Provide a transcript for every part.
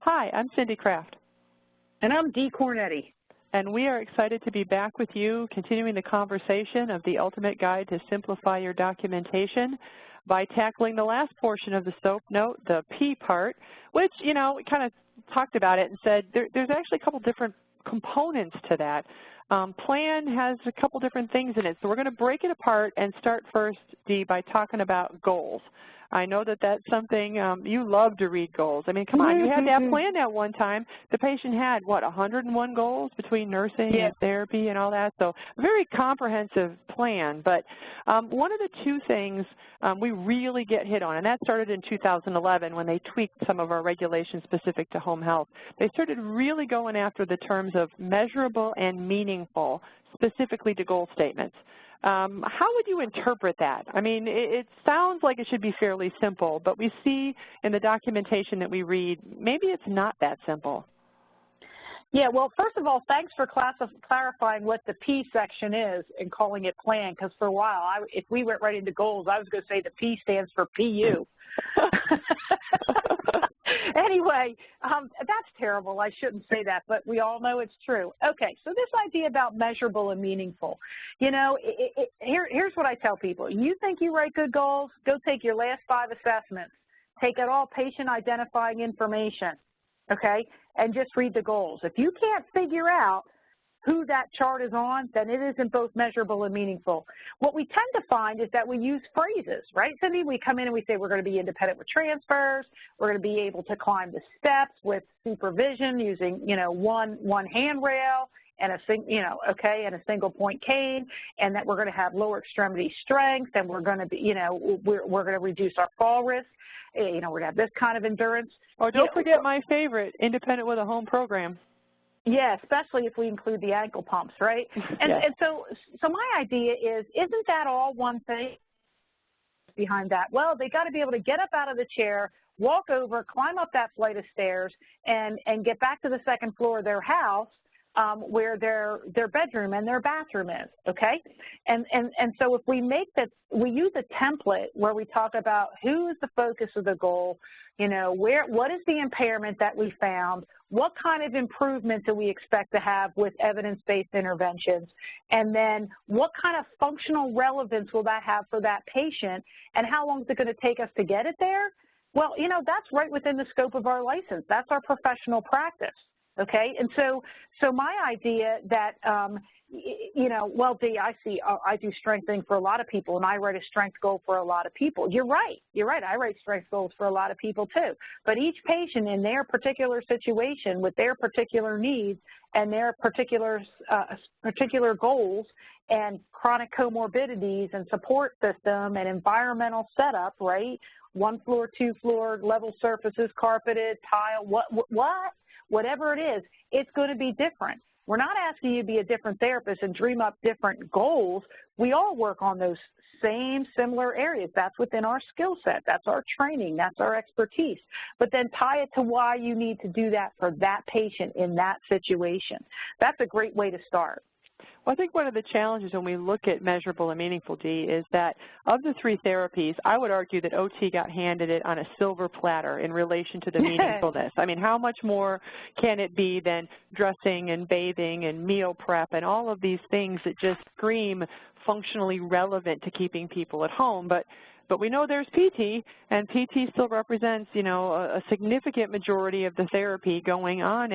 Hi, I'm Cindy Kraft. And I'm Dee Cornetti. And we are excited to be back with you, continuing the conversation of the Ultimate Guide to Simplify Your Documentation by tackling the last portion of the SOAP note, the P part, which, we kind of talked about it and said there's actually a couple different components to that. Plan has a couple different things in it, so we're going to break it apart and start first, Dee, by talking about goals. I know that that's something you love to read goals. I mean, come on, you had that plan at one time. The patient had, what, 101 goals between nursing and therapy and all that, so a very comprehensive plan. But one of the two things we really get hit on, and that started in 2011 when they tweaked some of our regulations specific to home health. They started really going after the terms of measurable and meaningful, specifically to goal statements. How would you interpret that? I mean, it sounds like it should be fairly simple, but we see in the documentation that we read, maybe it's not that simple. Yeah, well, first of all, thanks for clarifying what the P section is and calling it plan, because for a while, if we went right into goals, I was going to say the P stands for PU. Anyway, that's terrible. I shouldn't say that, but we all know it's true. Okay, so this idea about measurable and meaningful, here's what I tell people. You think you write good goals? Go take your last 5 assessments. Take out all patient identifying information, okay, and just read the goals. If you can't figure out who that chart is on, then it isn't both measurable and meaningful. What we tend to find is that we use phrases, right, Cindy? We come in and we say we're going to be independent with transfers, we're going to be able to climb the steps with supervision using, one handrail and a and a single point cane, and that we're going to have lower extremity strength, and we're going to be, we're going to reduce our fall risk. We're going to have this kind of endurance. Oh, don't forget my favorite, independent with a home program. Yeah, especially if we include the ankle pumps, right? And, yes. and so my idea is, isn't that all one thing behind that? Well, they got to be able to get up out of the chair, walk over, climb up that flight of stairs, and get back to the second floor of their house where their bedroom and their bathroom is, okay? And so if we we use a template where we talk about who is the focus of the goal, what is the impairment that we found, what kind of improvement do we expect to have with evidence-based interventions, and then what kind of functional relevance will that have for that patient, and how long is it going to take us to get it there? Well, that's right within the scope of our license. That's our professional practice. Okay, and so my idea that, well, Dee, I do strengthening for a lot of people, and I write a strength goal for a lot of people. You're right. I write strength goals for a lot of people too. But each patient in their particular situation with their particular needs and their particular goals and chronic comorbidities and support system and environmental setup, right? 1 floor, 2 floor, level surfaces, carpeted, tile, whatever it is, it's going to be different. We're not asking you to be a different therapist and dream up different goals. We all work on those same similar areas. That's within our skill set. That's our training. That's our expertise. But then tie it to why you need to do that for that patient in that situation. That's a great way to start. Well, I think one of the challenges when we look at measurable and meaningful, Dee, is that of the 3 therapies, I would argue that OT got handed it on a silver platter in relation to the meaningfulness. I mean, how much more can it be than dressing and bathing and meal prep and all of these things that just scream functionally relevant to keeping people at home? But we know there's PT, and PT still represents, a significant majority of the therapy going on,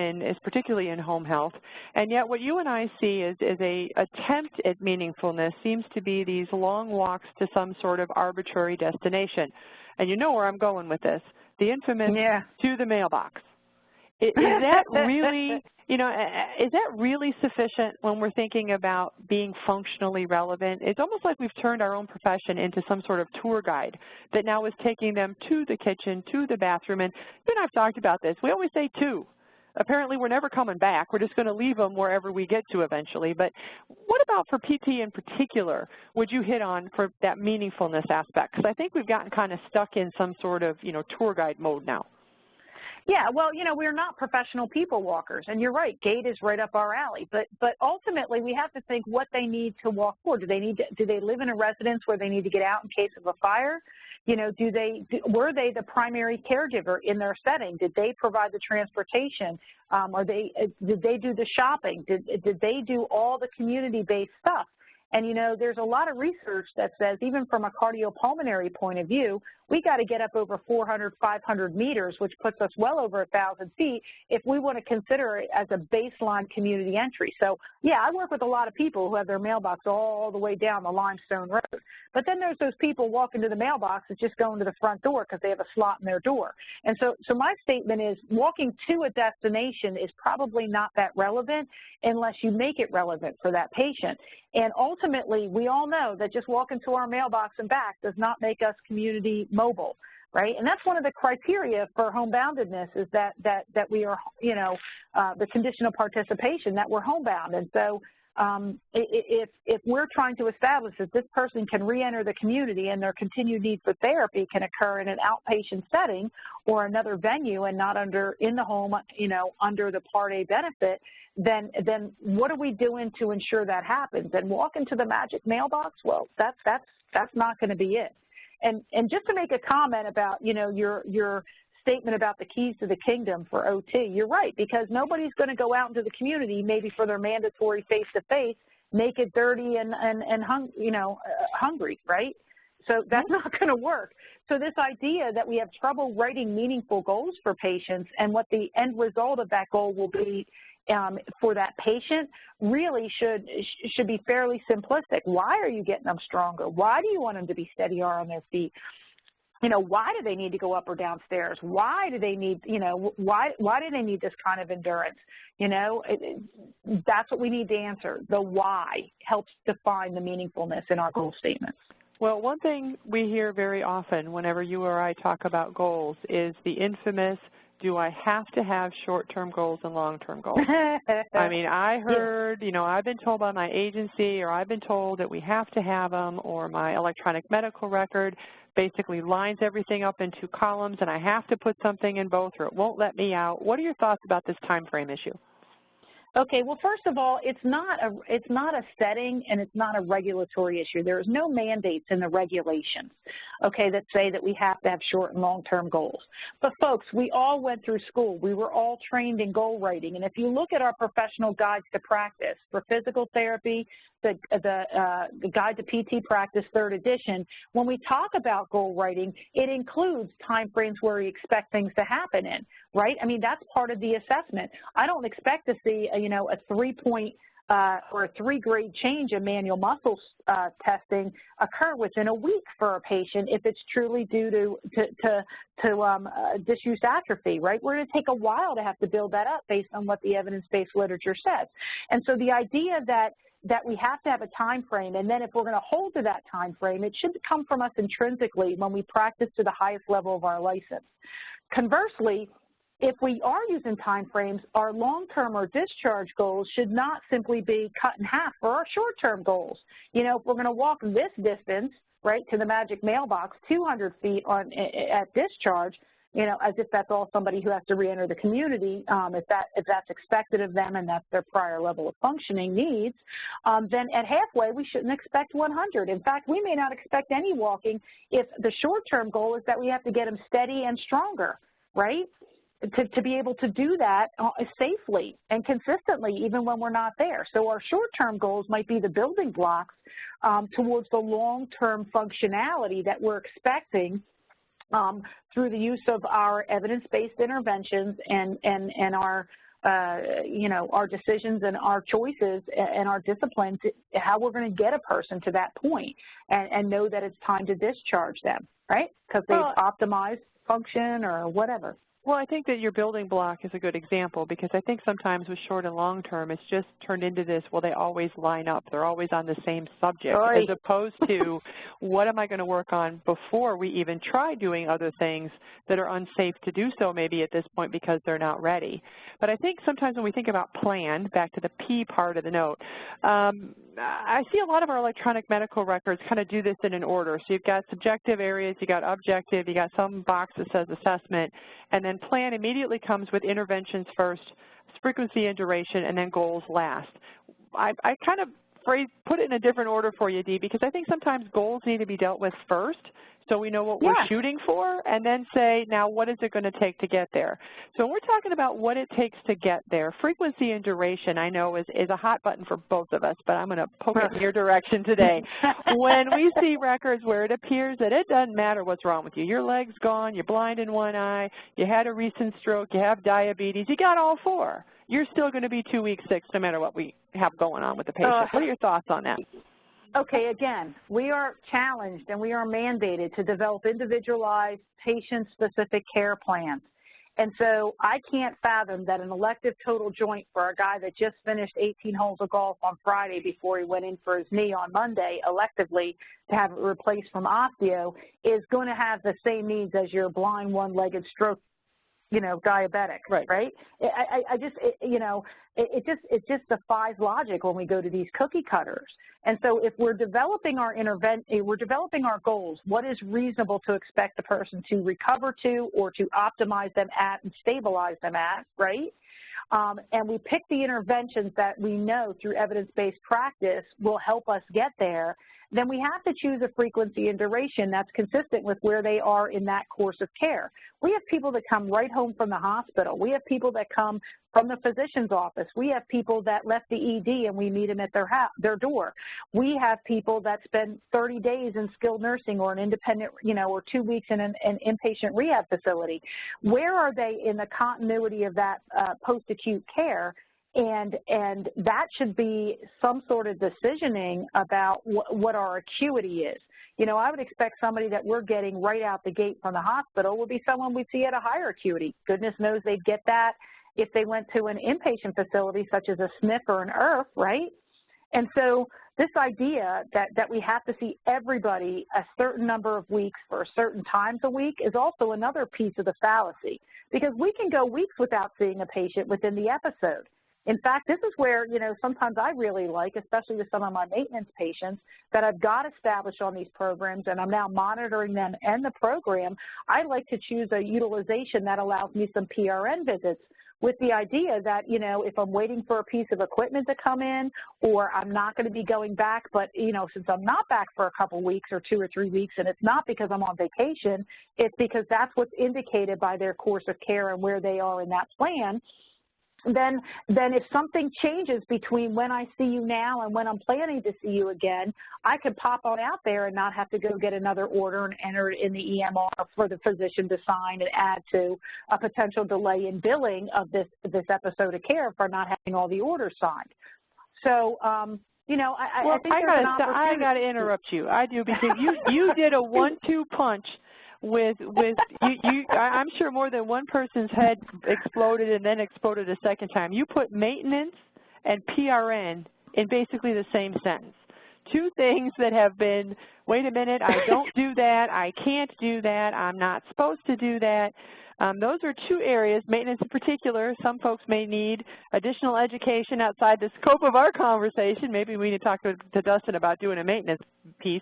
particularly in home health. And yet what you and I see is a attempt at meaningfulness seems to be these long walks to some sort of arbitrary destination. And you know where I'm going with this, the infamous to the mailbox. Is that really, is that really sufficient when we're thinking about being functionally relevant? It's almost like we've turned our own profession into some sort of tour guide that now is taking them to the kitchen, to the bathroom. And you and I have talked about this. We always say to. Apparently, we're never coming back. We're just going to leave them wherever we get to eventually. But what about for PT in particular would you hit on for that meaningfulness aspect? Because I think we've gotten kind of stuck in some sort of, tour guide mode now. Yeah, well, we're not professional people walkers, and you're right, gait is right up our alley. But ultimately, we have to think what they need to walk for. Do they live in a residence where they need to get out in case of a fire? You know, were they the primary caregiver in their setting? Did they provide the transportation? Did they do the shopping? Did they do all the community-based stuff? And, you know, there's a lot of research that says, even from a cardiopulmonary point of view, we got to get up over 400, 500 meters, which puts us well over 1,000 feet, if we want to consider it as a baseline community entry. So, yeah, I work with a lot of people who have their mailbox all the way down the limestone road. But then there's those people walking to the mailbox that's just going to the front door because they have a slot in their door. And so my statement is, walking to a destination is probably not that relevant unless you make it relevant for that patient. And ultimately, we all know that just walking to our mailbox and back does not make us community mobile, right? And that's one of the criteria for homeboundedness, is that we are, you know, the condition of participation, that we're homebound. And so if we're trying to establish that this person can re-enter the community and their continued need for therapy can occur in an outpatient setting or another venue and not in the home, you know, under the Part A benefit, then what are we doing to ensure that happens? And walking to the magic mailbox, well, that's not going to be it. And just to make a comment about, you know, your statement about the keys to the kingdom for OT, you're right, because nobody's going to go out into the community maybe for their mandatory face-to-face, naked, dirty, and hungry, right? So that's not going to work. So this idea that we have trouble writing meaningful goals for patients and what the end result of that goal will be for that patient really should be fairly simplistic. Why are you getting them stronger? Why do you want them to be steadier on their feet? You know, why do they need to go up or downstairs? Why do they need, you know, why do they need this kind of endurance? You know, that's what we need to answer. The why helps define the meaningfulness in our goal statements. Well, one thing we hear very often whenever you or I talk about goals is the infamous, do I have to have short-term goals and long-term goals? I mean, I heard, you know, I've been told by my agency, or I've been told that we have to have them, or my electronic medical record basically lines everything up into columns and I have to put something in both or it won't let me out. What are your thoughts about this time frame issue? Okay, well, first of all, it's not a setting and it's not a regulatory issue. There is no mandates in the regulations, okay, that say that we have to have short and long-term goals. But folks, we all went through school. We were all trained in goal writing. And if you look at our professional guides to practice for physical therapy, the Guide to PT Practice 3rd edition, when we talk about goal writing, it includes time frames where we expect things to happen in, right? I mean, that's part of the assessment. I don't expect to see, you know, a 3-point or a 3-grade change in manual muscle testing occur within a week for a patient if it's truly due to disuse atrophy, right? We're going to take a while to have to build that up based on what the evidence-based literature says. And so the idea that we have to have a time frame, and then if we're going to hold to that time frame, it should come from us intrinsically when we practice to the highest level of our license. Conversely, if we are using time frames, our long-term or discharge goals should not simply be cut in half for our short-term goals. You know, if we're going to walk this distance, right, to the magic mailbox, 200 feet at discharge, you know, as if that's all somebody who has to re-enter the community, if that's expected of them and that's their prior level of functioning needs, then at halfway we shouldn't expect 100. In fact, we may not expect any walking if the short-term goal is that we have to get them steady and stronger, right? To be able to do that safely and consistently even when we're not there. So our short-term goals might be the building blocks towards the long-term functionality that we're expecting through the use of our evidence-based interventions and our, you know, our decisions and our choices and our discipline to how we're going to get a person to that point and know that it's time to discharge them, right? Because they've optimized function or whatever. Well, I think that your building block is a good example because I think sometimes with short and long term, it's just turned into this, well, they always line up. They're always on the same subject, as opposed to what am I going to work on before we even try doing other things that are unsafe to do so maybe at this point because they're not ready. But I think sometimes when we think about plan, back to the P part of the note, I see a lot of our electronic medical records kind of do this in an order. So you've got subjective areas, you got objective, you got some box that says assessment, and then plan immediately comes with interventions first, frequency and duration, and then goals last. I kind of put it in a different order for you, Dee, because I think sometimes goals need to be dealt with first so we know what we're shooting for, and then say, now what is it going to take to get there? So when we're talking about what it takes to get there, frequency and duration I know is a hot button for both of us, but I'm going to poke it in your direction today. When we see records where it appears that it doesn't matter what's wrong with you, your leg's gone, you're blind in one eye, you had a recent stroke, you have diabetes, you got all four, you're still going to be 2 weeks sick no matter what we have going on with the patient. What are your thoughts on that? Okay, again, we are challenged and we are mandated to develop individualized, patient-specific care plans. And so I can't fathom that an elective total joint for a guy that just finished 18 holes of golf on Friday before he went in for his knee on Monday electively to have it replaced from osteo is going to have the same needs as your blind one-legged stroke, you know, diabetic, right? It just defies logic when we go to these cookie cutters. And so if we're developing our we're developing our goals, what is reasonable to expect the person to recover to or to optimize them at and stabilize them at, right? And we pick the interventions that we know through evidence-based practice will help us get there, then we have to choose a frequency and duration that's consistent with where they are in that course of care. We have people that come right home from the hospital. We have people that come from the physician's office. We have people that left the ED and we meet them at their door. We have people that spend 30 days in skilled nursing or an independent, you know, or 2 weeks in an inpatient rehab facility. Where are they in the continuity of that post-acute care? And that should be some sort of decisioning about what our acuity is. You know, I would expect somebody that we're getting right out the gate from the hospital would be someone we'd see at a higher acuity. Goodness knows they'd get that if they went to an inpatient facility such as a SNF or an IRF, right? And so this idea that we have to see everybody a certain number of weeks for certain times a week is also another piece of the fallacy, because we can go weeks without seeing a patient within the episode. In fact, this is where, you know, sometimes I really like, especially with some of my maintenance patients that I've got established on these programs and I'm now monitoring them and the program, I like to choose a utilization that allows me some PRN visits with the idea that, you know, if I'm waiting for a piece of equipment to come in or I'm not going to be going back, but, you know, since I'm not back for a couple weeks or 2 or 3 weeks and it's not because I'm on vacation, it's because that's what's indicated by their course of care and where they are in that plan. Then if something changes between when I see you now and when I'm planning to see you again, I could pop on out there and not have to go get another order and enter it in the EMR for the physician to sign and add to a potential delay in billing of this episode of care for not having all the orders signed. So, you know, I think there's an opportunity. I got to interrupt you. I do, because you did a 1-2 punch with you. I'm sure more than one person's head exploded and then exploded a second time. You put maintenance and PRN in basically the same sentence. Two things that have been, wait a minute, I don't do that, I can't do that, I'm not supposed to do that. Those are two areas, maintenance in particular. Some folks may need additional education outside the scope of our conversation. Maybe we need to talk to Dustin about doing a maintenance piece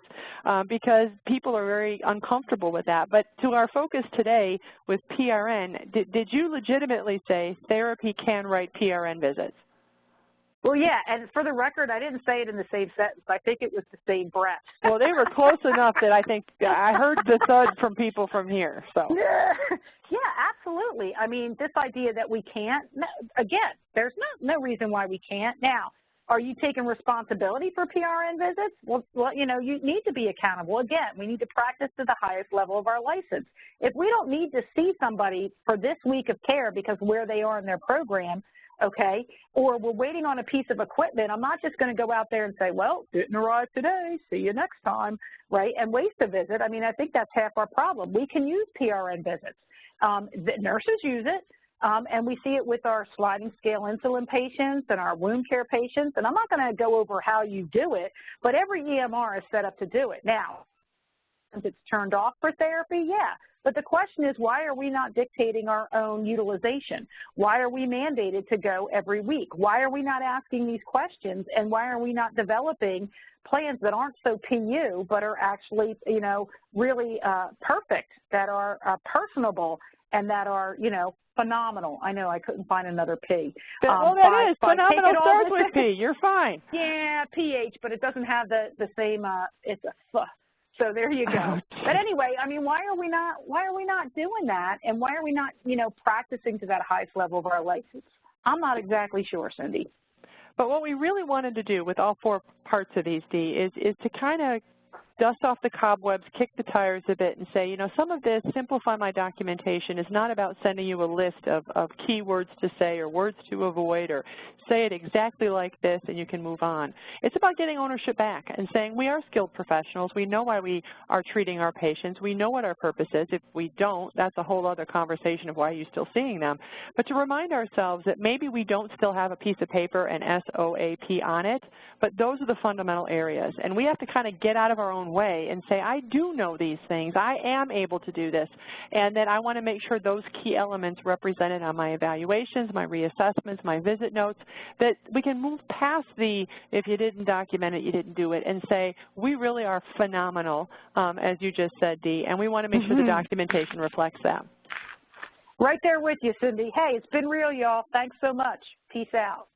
because people are very uncomfortable with that. But to our focus today with PRN, did you legitimately say therapy can write PRN visits? Well, yeah, and for the record, I didn't say it in the same sentence. I think it was the same breath. Well, they were close enough that I think I heard the thud from people from here. So. Yeah, absolutely. I mean, this idea that we can't, again, there's no reason why we can't. Now, are you taking responsibility for PRN visits? Well, you know, you need to be accountable. Again, we need to practice to the highest level of our license. If we don't need to see somebody for this week of care because where they are in their program, okay, or we're waiting on a piece of equipment, I'm not just going to go out there and say, well, didn't arrive today, see you next time, right, and waste a visit. I mean, I think that's half our problem. We can use PRN visits. The nurses use it, and we see it with our sliding scale insulin patients and our wound care patients, and I'm not going to go over how you do it, but every EMR is set up to do it. Now, if it's turned off for therapy, yeah. But the question is, why are we not dictating our own utilization? Why are we mandated to go every week? Why are we not asking these questions? And why are we not developing plans that aren't so PU, but are actually, you know, really perfect, that are personable, and that are, you know, phenomenal? I know I couldn't find another P. Well, that is phenomenal. Starts with P. You're fine. Yeah, PH, but it doesn't have the same. It's a So there you go. But anyway, I mean, why are we not doing that, and why are we not, you know, practicing to that highest level of our license? I'm not exactly sure, Cindy. But what we really wanted to do with all 4 parts of these, Dee, is to kind of dust off the cobwebs, kick the tires a bit, and say, you know, some of this, simplify my documentation, is not about sending you a list of keywords to say or words to avoid or say it exactly like this and you can move on. It's about getting ownership back and saying we are skilled professionals. We know why we are treating our patients. We know what our purpose is. If we don't, that's a whole other conversation of why you're still seeing them. But to remind ourselves that maybe we don't still have a piece of paper and SOAP on it, but those are the fundamental areas. And we have to kind of get out of our own way and say, I do know these things. I am able to do this. And then I want to make sure those key elements represented on my evaluations, my reassessments, my visit notes, that we can move past the, if you didn't document it, you didn't do it, and say, we really are phenomenal, as you just said, Dee, and we want to make sure the documentation reflects that. Right there with you, Cindy. Hey, it's been real, y'all. Thanks so much. Peace out.